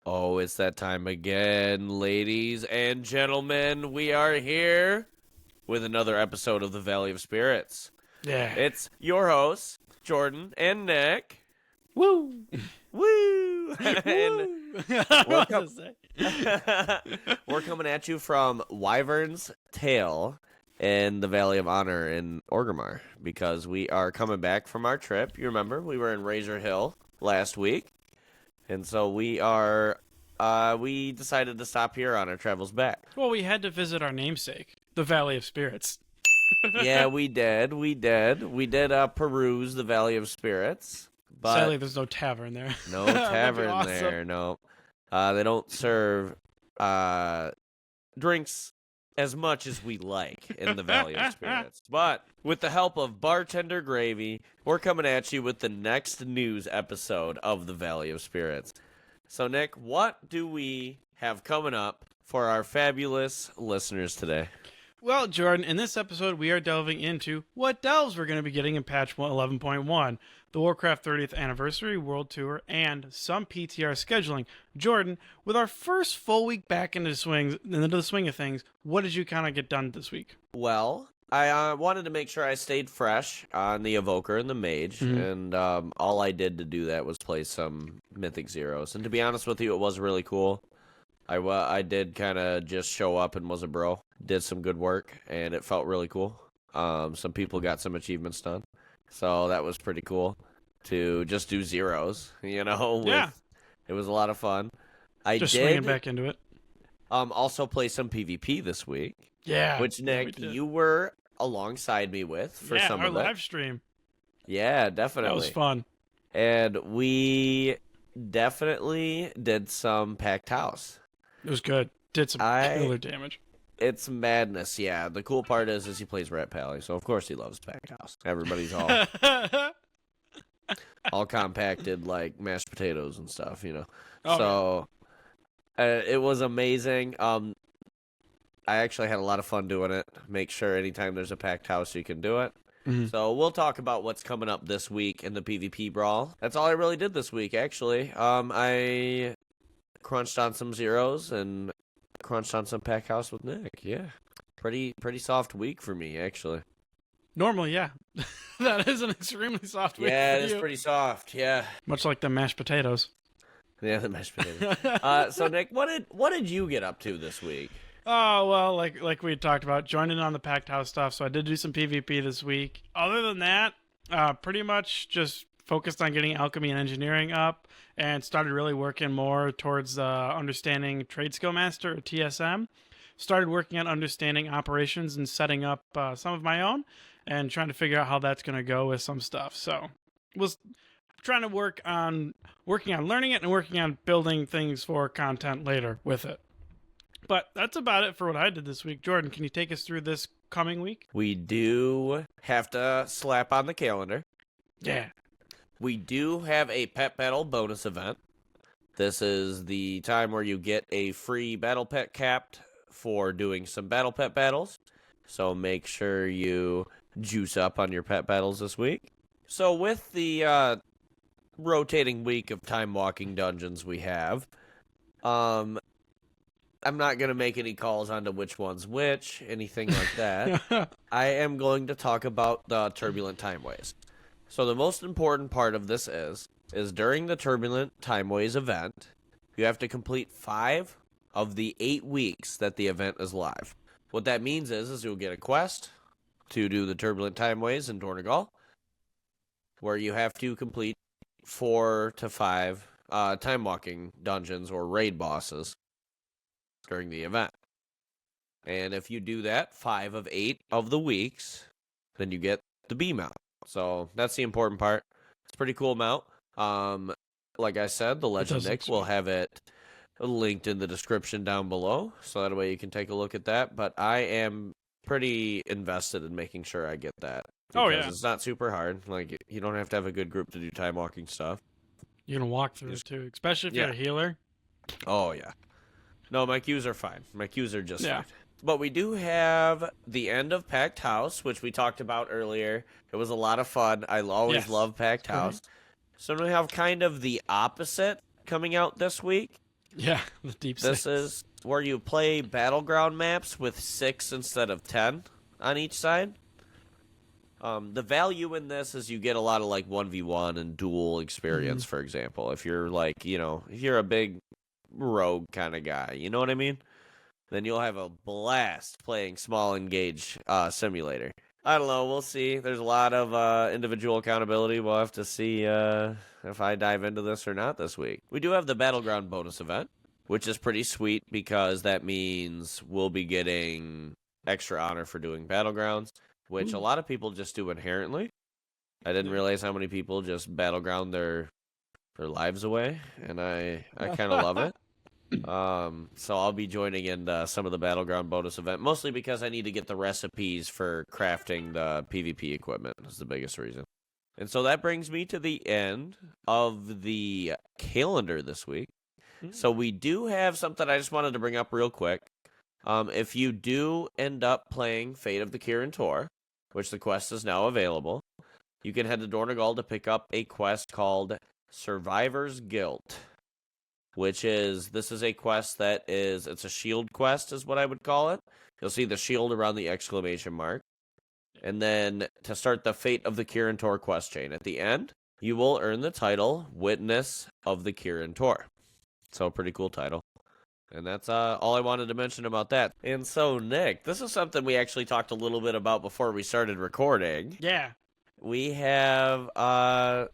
Oh, it's that time again, ladies and gentlemen. We are here with another episode of the Valley of Spirits. Yeah. It's your hosts, Jordan and Nick. Woo! Woo! And we're, What we're coming at you from Wyvern's Tail in the Valley of Honor in Orgrimmar because we are coming back from our trip. You remember, we were in Razor Hill last week. And so we decided to stop here on our travels back. Well, we had to visit our namesake, the Valley of Spirits. Yeah, we did. We did peruse the Valley of Spirits. But Sadly, there's no tavern there. no That'd be tavern awesome. there, no. They don't serve drinks as much as we like in the Valley of Spirits. But with the help of Bartender Gravy, we're coming at you with the next news episode of the Valley of Spirits. So, Nick, what do we have coming up for our fabulous listeners today? Well, Jordan, in this episode, we are delving into what delves we're going to be getting in patch 11.1, the Warcraft 30th Anniversary World Tour, and some PTR scheduling. Jordan, with our first full week back into the swing of things, what did you kind of get done this week? Well, I wanted to make sure I stayed fresh on the Evoker and the Mage, and all I did to do that was play some Mythic Zeros. And to be honest with you, it was really cool. I did kind of just show up and was a bro. Did some good work, and it felt really cool. Some people got some achievements done. So that was pretty cool to just do zeros, Yeah. It was a lot of fun. I Just did swinging back into it. also play some PvP this week, Yeah. which, Nick, you were alongside me with for some our of it. live stream. Yeah, definitely. That was fun. And we definitely did some Packed House. It was good. Did some killer damage. It's madness, yeah. The cool part is he plays Rat Pally, so of course he loves Packed House. Everybody's all compacted like mashed potatoes and stuff, Oh, it was amazing. I actually had a lot of fun doing it. Make sure anytime there's a Packed House, you can do it. Mhm. So we'll talk about what's coming up this week in the PvP brawl. That's all I really did this week, actually. I crunched on some zeros and crunched on some Pack House with Nick. Yeah, pretty soft week for me, actually. Normally, yeah. That is an extremely soft week. Yeah, for it is you. pretty soft. Yeah, Much like the mashed potatoes. yeah, the mashed potatoes. So Nick, what did you get up to this week? Oh, well, like we had talked about, joining on the Packed House stuff, so I did do some PvP this week. Other than that, pretty much just focused on getting alchemy and engineering up, and started really working more towards understanding Trade Skill Master, or TSM. Started working on understanding operations and setting up some of my own, and trying to figure out how that's going to go with some stuff. So, was trying to working on learning it and working on building things for content later with it. But that's about it for what I did this week. Jordan, can you take us through this coming week? We do have to slap on the calendar. Yeah. We do have a pet battle bonus event. This is the time where you get a free battle pet capped for doing some battle pet battles. So make sure you juice up on your pet battles this week. So with the rotating week of time walking dungeons we have, I'm not going to make any calls onto which one's which, anything like that. I am going to talk about the Turbulent Timeways. So the most important part of this is during the Turbulent Timeways event, you have to complete 5 of the 8 weeks that the event is live. What that means is you'll get a quest to do the Turbulent Timeways in Dornegal, where you have to complete 4 to 5 time walking dungeons or raid bosses during the event. And if you do that 5 of 8 of the weeks, then you get the B mount. So that's the important part. It's a pretty cool mount. Like I said, the Legend Nick will have it linked in the description down below, so that way you can take a look at that. But I am pretty invested in making sure I get that. Oh, yeah. It's not super hard. Like, you don't have to have a good group to do time walking stuff. You're going to walk through it too, especially if you're a healer. Oh, yeah. No, my queues are fine. My queues are just fine. But we do have the end of Packed House, which we talked about earlier. It was a lot of fun. I always love Packed House. So we have kind of the opposite coming out this week. Yeah, the deep This six. is where you play battleground maps with 6 instead of 10 on each side. The value in this is you get a lot of like 1v1 and duel experience, for example. If you're like, if you're a big rogue kind of guy, you know what I mean? Then you'll have a blast playing small engage simulator. I don't know. We'll see. There's a lot of individual accountability. We'll have to see if I dive into this or not this week. We do have the Battleground bonus event, which is pretty sweet because that means we'll be getting extra honor for doing Battlegrounds, which a lot of people just do inherently. I didn't realize how many people just Battleground their lives away, and I kind of love it. So I'll be joining in some of the Battleground bonus event, mostly because I need to get the recipes for crafting the PvP equipment is the biggest reason. And so that brings me to the end of the calendar this week. So we do have something I just wanted to bring up real quick. If you do end up playing Fate of the Kirin Tor, which the quest is now available, you can head to Dornegal to pick up a quest called Survivor's Guilt. This is a quest it's a shield quest is what I would call it. You'll see the shield around the exclamation mark. And then to start the Fate of the Kirin Tor quest chain, at the end, you will earn the title Witness of the Kirin Tor. So pretty cool title. And that's all I wanted to mention about that. And so, Nick, this is something we actually talked a little bit about before we started recording. Yeah. We have a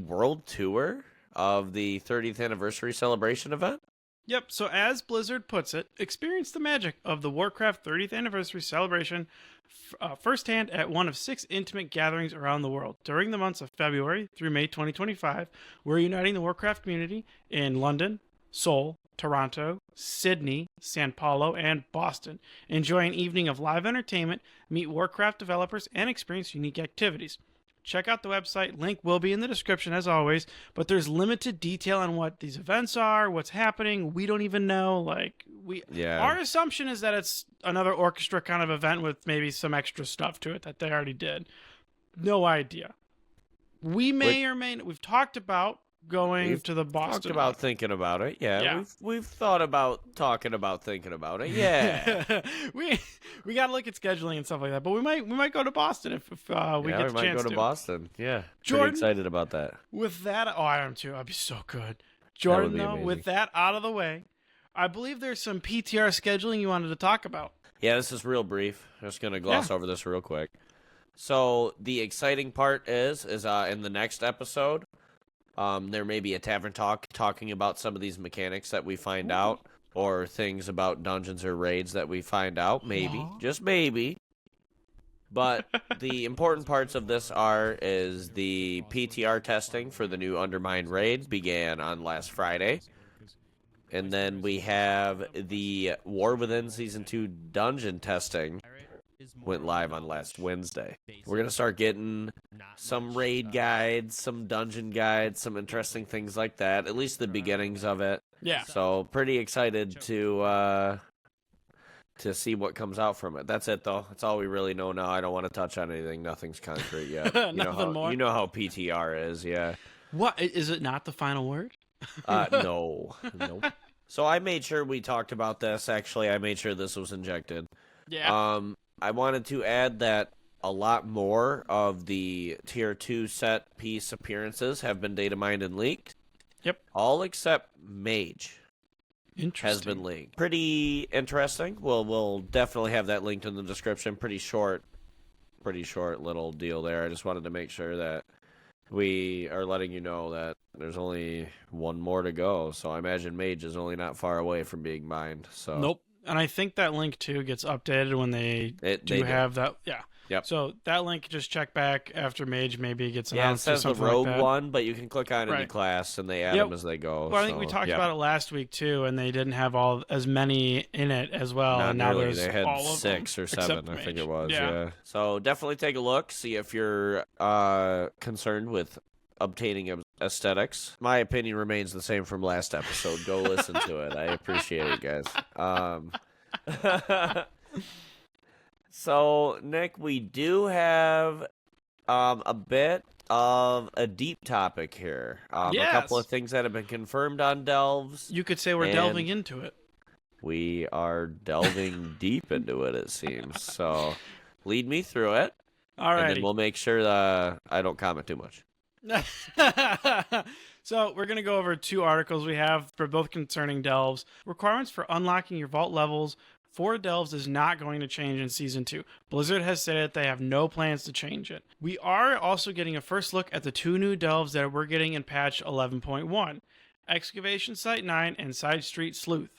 world tour of the 30th anniversary celebration event. Yep, so as Blizzard puts it, experience the magic of the Warcraft 30th anniversary celebration firsthand at one of 6 intimate gatherings around the world. During the months of February through May 2025, we're uniting the Warcraft community in London, Seoul, Toronto, Sydney, Sao Paulo, and Boston. Enjoy an evening of live entertainment, meet Warcraft developers, and experience unique activities. Check out the website. Link will be in the description as always, but there's limited detail on what these events are, what's happening. We don't even know. Our assumption is that it's another orchestra kind of event with maybe some extra stuff to it that they already did. No idea. We may or may not. We've talked about going to the Boston. Talked about thinking about it. Yeah. We've thought about talking about thinking about it. Yeah. we got to look at scheduling and stuff like that. But we might go to Boston if we get the chance to. We might go to Boston. Yeah. Jordan, pretty excited about that. With that, I am too. That'd be so good. Jordan, though, with that out of the way, I believe there's some PTR scheduling you wanted to talk about. Yeah, this is real brief. I'm just gonna gloss over this real quick. So the exciting part is in the next episode. There may be a tavern talk talking about some of these mechanics that we find out, or things about dungeons or raids that we find out. Maybe, just maybe. But the important parts of this is the PTR testing for the new Undermine raid began on last Friday. And then we have the War Within Season 2 dungeon testing went live on last Wednesday. We're going to start getting some raid guides, some dungeon guides, some interesting things like that, at least the beginnings of it. Yeah. So pretty excited to see what comes out from it. That's it, though. That's all we really know now. I don't want to touch on anything. Nothing's concrete yet. More. You know how PTR is, yeah. What? Is it not the final word? No. Nope. So I made sure we talked about this. Actually, I made sure this was injected. Yeah. I wanted to add that a lot more of the Tier 2 set piece appearances have been data mined and leaked. Yep. All except Mage has been leaked. Pretty interesting. We'll definitely have that linked in the description. Pretty short little deal there. I just wanted to make sure that we are letting you know that there's only one more to go. So I imagine Mage is only not far away from being mined. So nope. And I think that link, too, gets updated when they have that. Yeah. Yep. So that link, just check back after Mage maybe gets announced. Yeah, it says the rogue like one, but you can click on any class, and they add them as they go. Well, I think we talked about it last week, too, and they didn't have as many in it as well. Not and now really. there's They had all of 6 them, or 7, I think it was. Yeah. Yeah. So definitely take a look, see if you're concerned with obtaining aesthetics. My opinion remains the same from last episode. Go listen to it. I appreciate it, guys. So, Nick, we do have a bit of a deep topic here. A couple of Yes. things that have been confirmed on delves. You could say we're And delving into it. we are delving deep into it seems. So lead me through it, All and then right. we'll make sure I don't comment too much. So we're going to go over 2 articles we have for both concerning delves. Requirements for unlocking your vault levels for delves is not going to change in Season 2. Blizzard has said they have no plans to change it. We are also getting a first look at the 2 new delves that we're getting in patch 11.1, Excavation Site 9 and Sidestreet Sluice.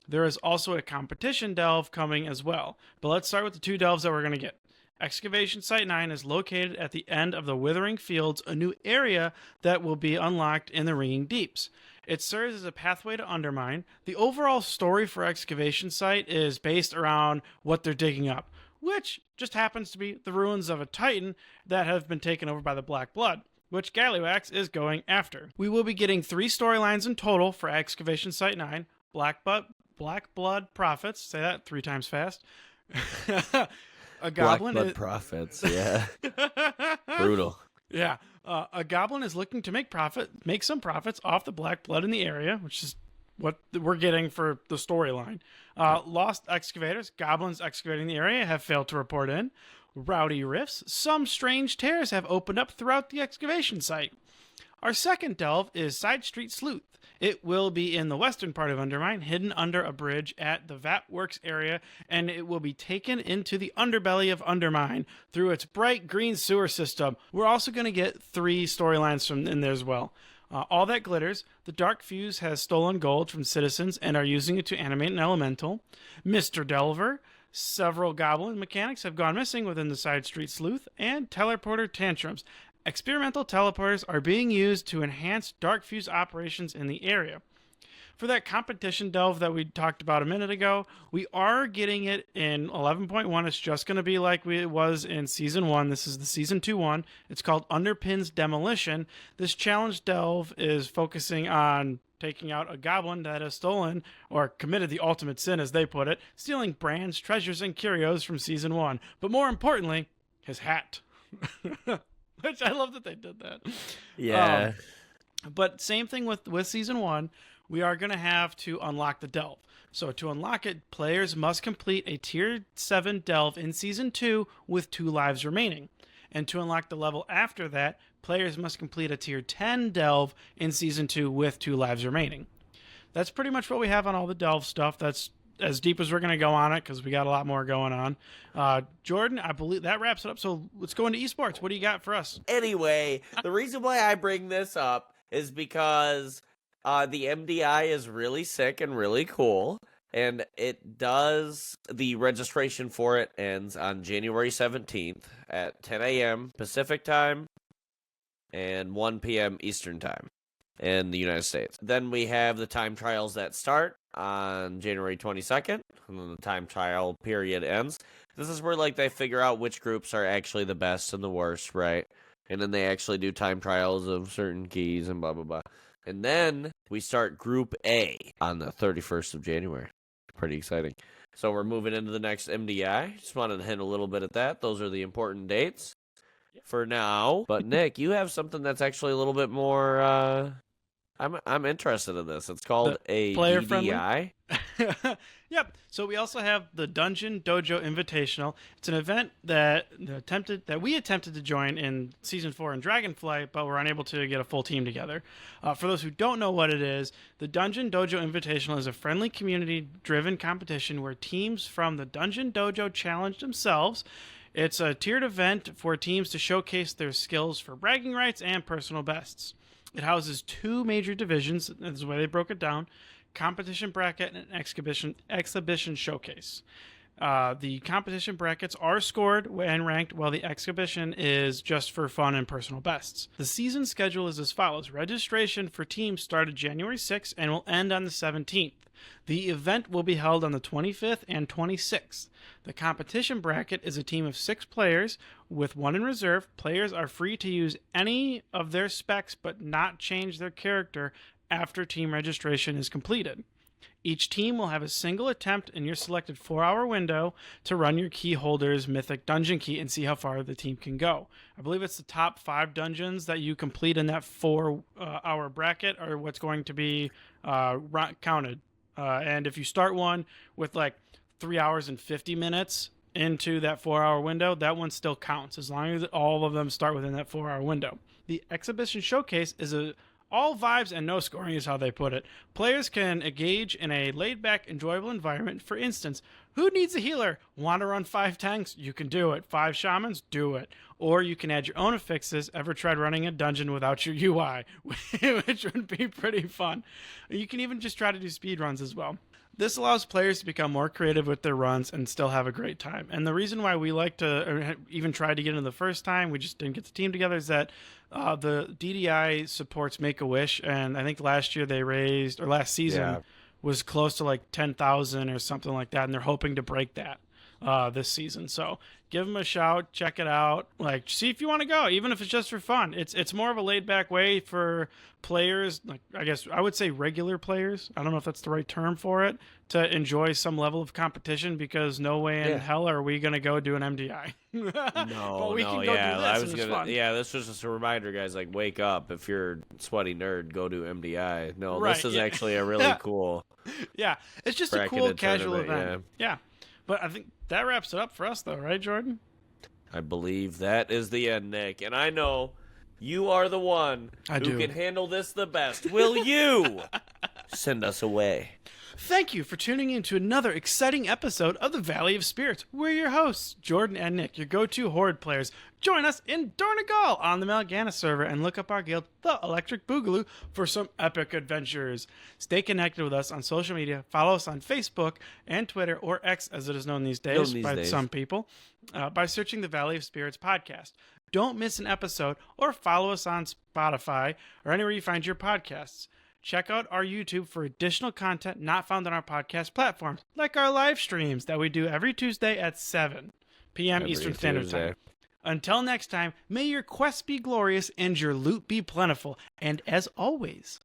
There is also a competition delve coming as well. But let's start with the 2 delves that we're going to get. Excavation Site 9 is located at the end of the Withering Fields, a new area that will be unlocked in the Ringing Deeps. It serves as a pathway to Undermine. The overall story for Excavation Site is based around what they're digging up, which just happens to be the ruins of a Titan that have been taken over by the Black Blood, which Galliwax is going after. We will be getting 3 storylines in total for Excavation Site 9, Black Blood Prophets, say that 3 times fast. A goblin Black Blood Prophets, yeah. Brutal. Yeah, a goblin is looking to make some profits off the black blood in the area, which is what we're getting for the storyline. Lost excavators, goblins excavating the area, have failed to report in. Rowdy rifts, some strange tears have opened up throughout the excavation site. Our second delve is Sidestreet Sluice. It will be in the western part of Undermine, hidden under a bridge at the Vat Works area, and it will be taken into the underbelly of Undermine through its bright green sewer system. We're also going to get 3 storylines from in there as well. All That Glitters, the Dark Fuse has stolen gold from citizens and are using it to animate an elemental. Mr. Delver, several goblin mechanics have gone missing within the Sidestreet Sluice, and Teleporter Tantrums. Experimental teleporters are being used to enhance Dark Fuse operations in the area. For that competition delve that we talked about a minute ago, we are getting it in 11.1. It's just going to be like it was in Season 1. This is the Season 2 one. It's called Underpins Demolition. This challenge delve is focusing on taking out a goblin that has stolen, or committed the ultimate sin as they put it, stealing brands, treasures, and curios from Season 1. But more importantly, his hat. Which I love that they did that. Yeah. But same thing with Season 1. We are going to have to unlock the delve. So to unlock it, players must complete a Tier 7 delve in Season 2 with 2 lives remaining. And to unlock the level after that, players must complete a Tier 10 delve in Season 2 with 2 lives remaining. That's pretty much what we have on all the delve stuff. That's as deep as we're going to go on it because we got a lot more going on. Jordan, I believe that wraps it up. So let's go into esports. What do you got for us? Anyway, the reason why I bring this up is because the MDI is really sick and really cool. And the registration for it ends on January 17th at 10 a.m. Pacific time and 1 p.m. Eastern time in the United States. Then we have the time trials that start on January 22nd, and then the time trial period ends. This is where they figure out which groups are actually the best and the worst, right? And then they actually do time trials of certain keys and blah, blah, blah. And then we start Group A on the 31st of January. Pretty exciting. So we're moving into the next MDI. Just wanted to hint a little bit at that. Those are the important dates for now. But Nick, you have something that's actually a little bit more I'm interested in this. It's called a player DDI. Yep. So we also have the Dungeon Dojo Invitational. It's an event that we attempted to join in Season 4 in Dragonflight, but were unable to get a full team together. For those who don't know what it is, the Dungeon Dojo Invitational is a friendly community-driven competition where teams from the Dungeon Dojo challenge themselves. It's a tiered event for teams to showcase their skills for bragging rights and personal bests. It houses 2 major divisions, that's the way they broke it down, competition bracket and exhibition showcase. The competition brackets are scored and ranked, while the exhibition is just for fun and personal bests. The season schedule is as follows. Registration for teams started January 6th and will end on the 17th. The event will be held on the 25th and 26th. The competition bracket is a team of 6 players with 1 in reserve. Players are free to use any of their specs but not change their character after team registration is completed. Each team will have a single attempt in your selected 4-hour window to run your key holder's mythic dungeon key and see how far the team can go. I believe it's the top 5 dungeons that you complete in that 4-hour bracket are what's going to be counted. And if you start one with like 3 hours and 50 minutes into that 4-hour window, that one still counts as long as all of them start within that 4-hour window. The exhibition showcase is all vibes and no scoring is how they put it. Players can engage in a laid-back, enjoyable environment. For instance, who needs a healer? Want to run 5 tanks? You can do it. 5 shamans? Do it. Or you can add your own affixes. Ever tried running a dungeon without your UI? Which would be pretty fun. You can even just try to do speed runs as well. This allows players to become more creative with their runs and still have a great time. And the reason why we like to, or even tried to get in the first time, we just didn't get the team together, is that the DDI supports Make-A-Wish, and I think last year they raised, or last season was close to like 10,000 or something like that, and they're hoping to break that this season. So give them a shout, check it out, like see if you want to go, even if it's just for fun. It's more of a laid back way for players, like I guess I would say regular players, I don't know if that's the right term for it, to enjoy some level of competition, because no way in hell are we gonna go do an MDI. This was just a reminder, guys, like wake up. If you're a sweaty nerd, go do MDI. No, right, this is actually a really cool it's just a cool casual event. But I think that wraps it up for us, though, right, Jordan? I believe that is the end, Nick. And I know you are the one who can handle this the best. Will you send us away? Thank you for tuning in to another exciting episode of the Valley of Spirits. We're your hosts, Jordan and Nick, your go-to Horde players. Join us in Dornegal on the Mal'Ganis server and look up our guild, the Electric Boogaloo, for some epic adventures. Stay connected with us on social media. Follow us on Facebook and Twitter, or X as it is known these days by some people, by searching the Valley of Spirits podcast. Don't miss an episode, or follow us on Spotify or anywhere you find your podcasts. Check out our YouTube for additional content not found on our podcast platforms, like our live streams that we do every Tuesday at 7 p.m. Eastern Standard Time. Until next time, may your quests be glorious and your loot be plentiful. And as always,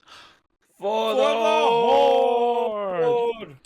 for the Horde!